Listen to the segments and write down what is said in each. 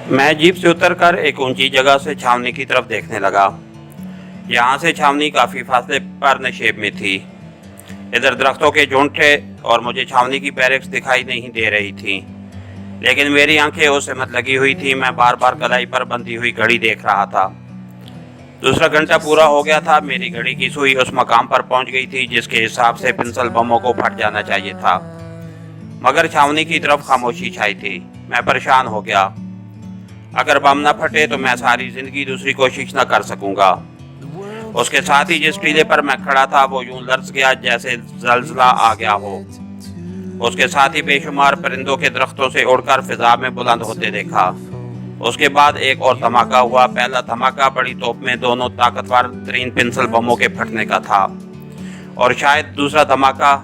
मैं जीप से उतरकर एक ऊंची जगह से छावनी की तरफ देखने लगा। यहाँ से छावनी काफ़ी फासले पर नशेब में थी। इधर दरख्तों के झुंड थे और मुझे छावनी की बैरक्स दिखाई नहीं दे रही थी, लेकिन मेरी आंखें उससे मत लगी हुई थी। मैं बार बार कलाई पर बंधी हुई घड़ी देख रहा था। दूसरा घंटा पूरा हो गया था। मेरी घड़ी की सुई उस मकाम पर पहुंच गई थी जिसके हिसाब से पेंसिल बमों को फट जाना चाहिए था, मगर छावनी की तरफ खामोशी छाई थी। मैं परेशान हो गया। अगर बम न फटे तो मैं सारी जिंदगी दूसरी कोशिश न कर सकूंगा। उसके साथ ही जिस टीले पर मैं खड़ा था वो यूं लर्ज गया जैसे जलजला आ गया हो। उसके साथ ही बेशुमार परिंदों के दरख्तों से उड़कर फिजा में बुलंद होते देखा। उसके बाद एक और धमाका हुआ। पहला धमाका बड़ी तोप में दोनों ताकतवर तरीन पेंसिल बमों के फटने का था, और शायद दूसरा धमाका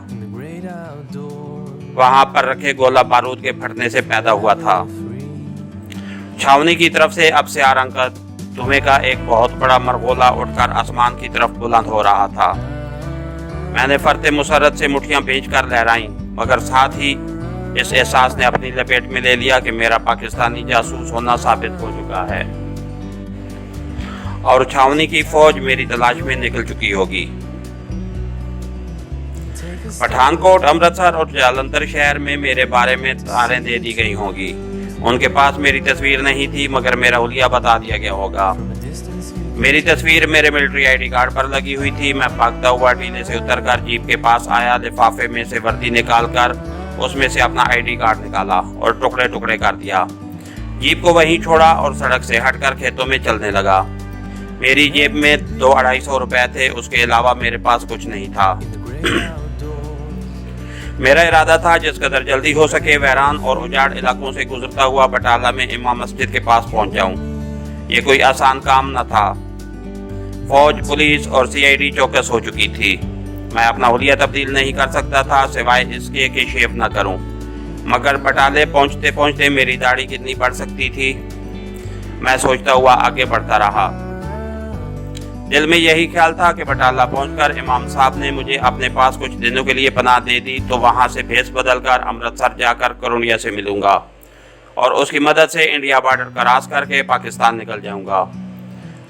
वहां पर रखे गोला बारूद के फटने से पैदा हुआ था। छावनी की तरफ से अब सियाह रंग का धुएं का एक बहुत बड़ा मरगोला उठकर आसमान की तरफ बुलंद हो रहा था। मैंने फरते मुसरत से मुट्ठियां भींचकर लहराई, मगर साथ ही इस एहसास ने अपनी लपेट में ले लिया कि मेरा पाकिस्तानी जासूस होना साबित हो चुका है और छावनी की फौज मेरी तलाश में निकल चुकी होगी। पठानकोट, अमृतसर और जालंधर शहर में मेरे बारे में तारें दे दी गई होंगी। उनके पास मेरी तस्वीर नहीं थी, मगर मेरा हुलिया बता दिया गया होगा। मेरी तस्वीर मेरे मिलिट्री आईडी कार्ड पर लगी हुई थी। मैं भागता हुआ टीले से उतरकर जीप के पास आया। लिफाफे में से वर्दी निकालकर उसमें से अपना आईडी कार्ड निकाला और टुकड़े टुकड़े कर दिया। जीप को वहीं छोड़ा और सड़क से हटकर खेतों में चलने लगा। मेरी जेब में 200-250 रुपए थे। उसके अलावा मेरे पास कुछ नहीं था। मेरा इरादा था जिस कदर जल्दी हो सके वैरान और उजाड़ इलाकों से गुजरता हुआ बटाला में इमाम मस्जिद के पास पहुंच जाऊं। ये कोई आसान काम न था। फौज, पुलिस और सीआईडी चौकस हो चुकी थी। मैं अपना हुलिया तब्दील नहीं कर सकता था सिवाय इसके कि शेव न करूं। मगर बटाले पहुंचते पहुंचते मेरी दाढ़ी कितनी बढ़ सकती थी। मैं सोचता हुआ आगे बढ़ता रहा। दिल में यही ख्याल था कि बटाला पहुंचकर इमाम साहब ने मुझे अपने पास कुछ दिनों के लिए पनाह दे दी तो वहां से भेस बदलकर अमृतसर जाकर करुणिया से मिलूंगा और उसकी मदद से इंडिया बॉर्डर क्रॉस करके पाकिस्तान निकल जाऊंगा।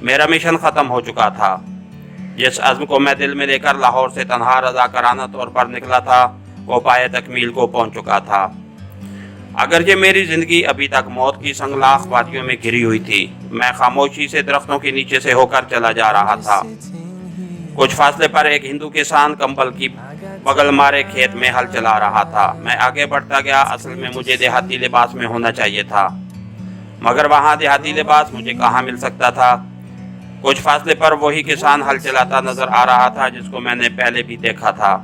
मेरा मिशन खत्म हो चुका था। जिस अज़्म को मैं दिल में लेकर लाहौर से तन्हा रज़ाकाराना तौर पर निकला था वो पाए तकमील को पहुंच चुका था। अगरचे मेरी जिंदगी अभी तक मौत की संगलाख वादियों में घिरी हुई थी, मैं खामोशी से दरख्तों के नीचे से होकर चला जा रहा था। कुछ फासले पर एक हिंदू किसान कंबल की बगल मारे खेत में हल चला रहा था। मैं आगे बढ़ता गया। असल में मुझे देहाती लिबास में होना चाहिए था, मगर वहाँ देहाती लिबास मुझे कहाँ मिल सकता था। कुछ फासले पर वही किसान हल चलाता नजर आ रहा था जिसको मैंने पहले भी देखा था।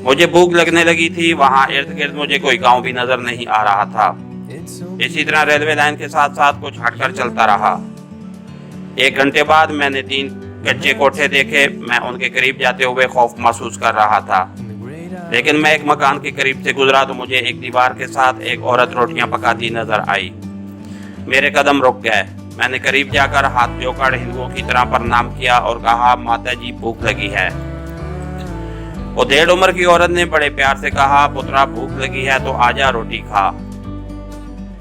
मुझे भूख लगने लगी थी। वहाँ इर्द गिर्द मुझे कोई गांव भी नजर नहीं आ रहा था। इसी तरह रेलवे लाइन के साथ साथ कुछ हटकर चलता रहा। 1 घंटे बाद मैंने 3 कच्चे कोठे देखे। मैं उनके करीब जाते हुए खौफ महसूस कर रहा था, लेकिन मैं एक मकान के करीब से गुजरा तो मुझे एक दीवार के साथ एक औरत रोटियां पकाती नजर आई। मेरे कदम रुक गए। मैंने करीब जाकर हाथ जोड़कर हिंदुओं की तरह प्रणाम किया और कहा, माता जी भूख लगी है। वो 1.5 उम्र की औरत ने बड़े प्यार से कहा, पुत्रा भूख लगी है तो आजा रोटी खा।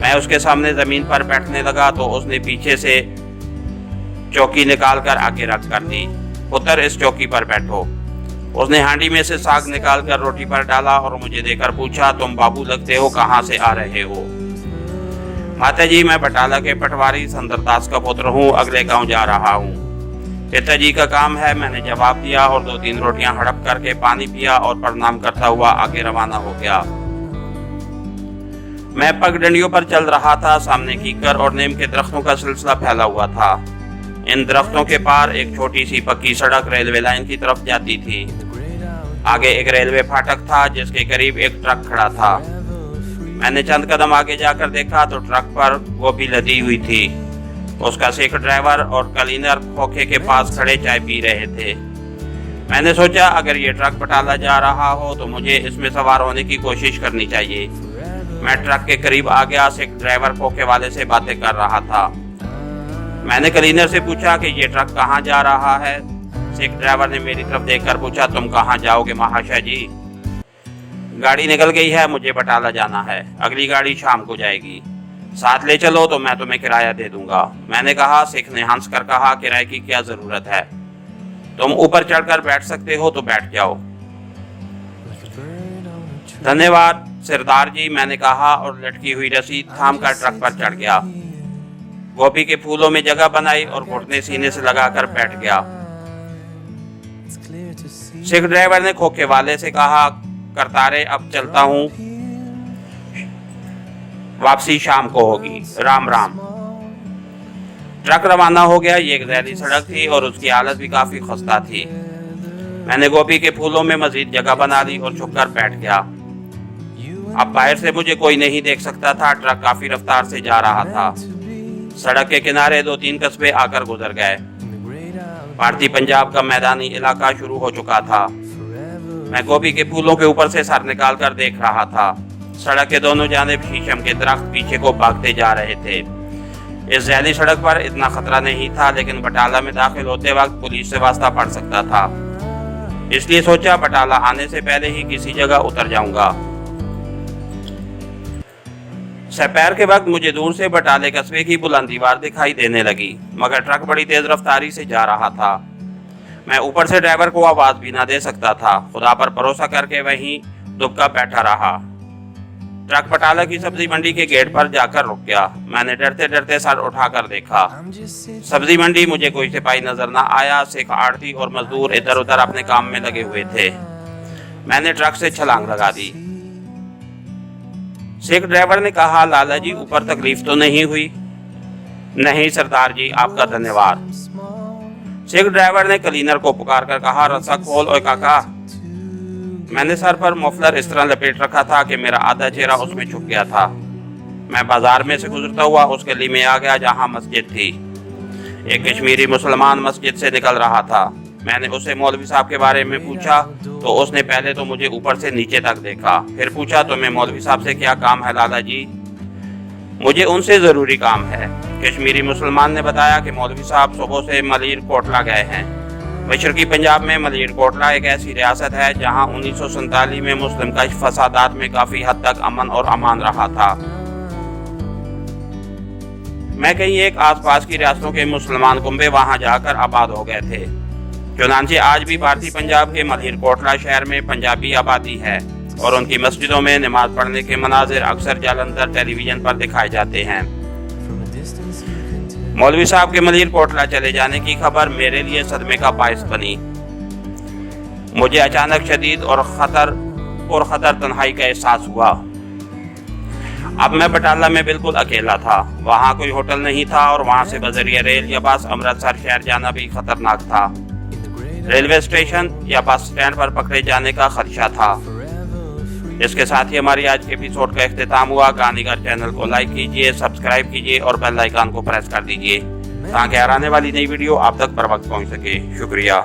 मैं उसके सामने जमीन पर बैठने लगा तो उसने पीछे से चौकी निकालकर आगे रख कर दी। पुत्र इस चौकी पर बैठो। उसने हांडी में से साग निकालकर रोटी पर डाला और मुझे देकर पूछा, तुम बाबू लगते हो, कहाँ से आ रहे हो? माता जी मैं बटाला के पटवारी संदरदास का पुत्र हूँ, अगले गांव जा रहा हूँ। पिताजी का काम है, मैंने जवाब दिया और 2-3 रोटियां हड़प करके पानी पिया और प्रणाम करता हुआ आगे रवाना हो गया। मैं पगडंडियों पर चल रहा था। सामने कीकर और नीम के दरख्तों का सिलसिला फैला हुआ था। इन दरख्तों के पार एक छोटी सी पक्की सड़क रेलवे लाइन की तरफ जाती थी। आगे एक रेलवे फाटक था जिसके करीब एक ट्रक खड़ा था। मैंने चंद कदम आगे जाकर देखा तो ट्रक पर गोभी लदी हुई थी। उसका सिख ड्राइवर और क्लीनर खोखे के पास खड़े चाय पी रहे थे। मैंने सोचा अगर ये ट्रक बटाला जा रहा हो तो मुझे इसमें सवार होने की कोशिश करनी चाहिए। मैं ट्रक के करीब आ गया। सिख ड्राइवर खोखे वाले से बातें कर रहा था। मैंने क्लीनर से पूछा कि ये ट्रक कहाँ जा रहा है। सिख ड्राइवर ने मेरी तरफ देखकर पूछा, तुम कहाँ जाओगे महाशय जी? गाड़ी निकल गई है, मुझे बटाला जाना है, अगली गाड़ी शाम को जाएगी। साथ ले चलो तो मैं तुम्हें किराया दे दूंगा। मैंने कहा। सिख ने हंस कर कहा, किराए की क्या जरूरत है, तुम ऊपर चढ़कर बैठ सकते हो तो बैठ जाओ। धन्यवाद सरदार जी, मैंने कहा और लटकी हुई रस्सी थाम कर ट्रक पर चढ़ गया। गोभी के फूलों में जगह बनाई और घुटने सीने से लगाकर बैठ गया। सिख ड्राइवर ने खोखे वाले से कहा, करतारे अब चलता हूँ, वापसी शाम को होगी, राम राम। ट्रक रवाना हो गया। ये एक जहरी सड़क थी और उसकी हालत भी काफी खस्ता थी। मैंने गोभी के फूलों में मजीद जगह बना ली और झुककर बैठ गया। अब बाहर से मुझे कोई नहीं देख सकता था। ट्रक काफी रफ्तार से जा रहा था। सड़क के किनारे 2-3 कस्बे आकर गुजर गए। भारतीय पंजाब का मैदानी इलाका शुरू हो चुका था। मैं गोभी के फूलों के ऊपर से सर निकाल कर देख रहा था। सड़क के दोनों जानिब शीशम के दरख्त पीछे को भागते जा रहे थे। इस जहरी सड़क पर इतना खतरा नहीं था, लेकिन बटाला में दाखिल होते वक्त पुलिस से वास्ता पड़ सकता था। इसलिए सोचा बटाला आने से पहले ही किसी जगह उतर जाऊंगा। दोपहर के वक्त मुझे दूर से बटाले कस्बे की बुलंद दीवार दिखाई देने लगी, मगर ट्रक बड़ी तेज रफ्तारी से जा रहा था। मैं ऊपर से ड्राइवर को आवाज भी ना दे सकता था। खुदा पर भरोसा करके वहीं दुबका बैठा रहा। ट्रक बटाला की सब्जी मंडी के गेट पर जाकर रुक गया। मैंने डरते डरते सर उठाकर देखा। सब्जी मंडी मुझे कोई सिपाही नजर न आया। सिख आड़ती और मजदूर इधर उधर अपने काम में लगे हुए थे। मैंने ट्रक से छलांग लगा दी। सिख ड्राइवर ने कहा, लाला जी ऊपर तकलीफ तो नहीं हुई? नहीं सरदार जी, आपका धन्यवाद। सिख ड्राइवर ने क्लीनर को पुकार कर कहा, रस्सा खोल ओए काका। मैंने सर पर मफलर इस तरह लपेट रखा था कि मेरा आधा चेहरा उसमें छुप गया था। मैं बाजार में से गुजरता हुआ उस गली में आ गया जहां मस्जिद थी। एक कश्मीरी मुसलमान मस्जिद से निकल रहा था। मैंने उसे मौलवी साहब के बारे में पूछा तो उसने पहले तो मुझे ऊपर से नीचे तक देखा, फिर पूछा, तुम्हें मौलवी साहब से क्या काम है लाला जी? मुझे उनसे जरूरी काम है। कश्मीरी मुसलमान ने बताया कि मौलवी साहब सुबह से मलीर कोटला गए हैं। मशरकी पंजाब में मलीर कोटला एक ऐसी रियासत है जहां 1947 में मुस्लिम कश फसादात में काफी हद तक अमन और अमान रहा था। मैं कहीं एक आसपास की रियासतों के मुसलमान कुंबे वहां जाकर आबाद हो गए थे। चुनांचे आज भी भारतीय पंजाब के मलीर कोटला शहर में पंजाबी आबादी है और उनकी मस्जिदों में नमाज पढ़ने के मनाजिर अक्सर जालंधर टेलीविजन पर दिखाए जाते हैं। मौलवी साहब के मलीर कोटला चले जाने की खबर मेरे लिए सदमे का बायस बनी। मुझे अचानक शदीद और खतर तन्हाई का एहसास हुआ। अब मैं बटाला में बिल्कुल अकेला था। वहाँ कोई होटल नहीं था और वहाँ से बजरिया रेल या बस अमृतसर शहर जाना भी खतरनाक था। रेलवे स्टेशन या बस स्टैंड पर पकड़े जाने का खदशा था। इसके साथ ही हमारी आज के एपिसोड का इख्तिताम हुआ। गानीगर चैनल को लाइक कीजिए, सब्सक्राइब कीजिए और बेल आइकन को प्रेस कर दीजिए ताकि आने वाली नई वीडियो आप तक बर वक्त पहुँच सके। शुक्रिया।